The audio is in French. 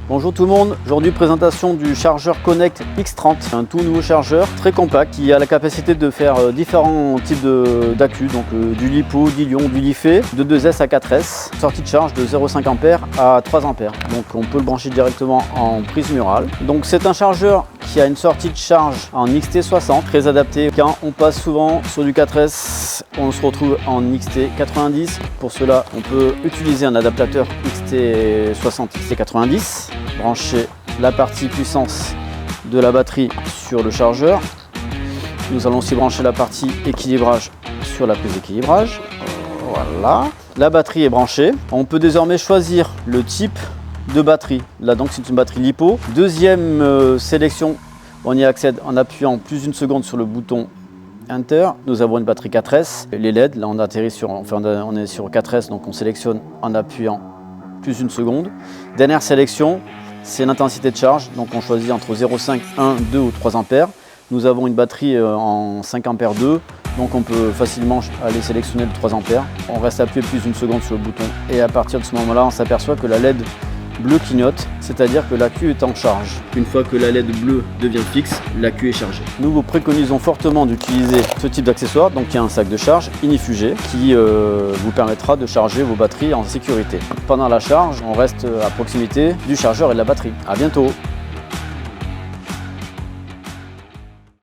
Bonjour tout le monde, aujourd'hui présentation du chargeur Connect X30, un tout nouveau chargeur très compact qui a la capacité de faire différents types d'accus, donc du LiPo, d'Ilion, du Li-Fe, de 2S à 4S, sortie de charge de 0,5 A à 3 A. Donc on peut le brancher directement en prise murale. Donc c'est un chargeur qui a une sortie de charge en XT60, très adapté. Quand on passe souvent sur du 4S, on se retrouve en XT90. Pour cela, on peut utiliser un adaptateur XT60, XT90, brancher la partie puissance de la batterie sur le chargeur. Nous allons aussi brancher la partie équilibrage sur la prise d'équilibrage. Voilà, la batterie est branchée. On peut désormais choisir le type de batterie. Là donc c'est une batterie LiPo. Deuxième sélection, on y accède en appuyant plus d'une seconde sur le bouton Enter. Nous avons une batterie 4S. Les LED, là on atterrit sur, on est sur 4S, donc on sélectionne en appuyant plus d'une seconde. Dernière sélection, c'est l'intensité de charge. Donc on choisit entre 0,5, 1, 2 ou 3 ampères. Nous avons une batterie en 5 ampères 2. Donc on peut facilement aller sélectionner le 3 ampères. On reste appuyé plus d'une seconde sur le bouton et à partir de ce moment-là, on s'aperçoit que la LED bleu clignote, c'est-à-dire que l'accu est en charge. Une fois que la LED bleue devient fixe, l'accu est chargé. Nous vous préconisons fortement d'utiliser ce type d'accessoire, donc il y a un sac de charge inifugé qui vous permettra de charger vos batteries en sécurité. Pendant la charge, on reste à proximité du chargeur et de la batterie. À bientôt!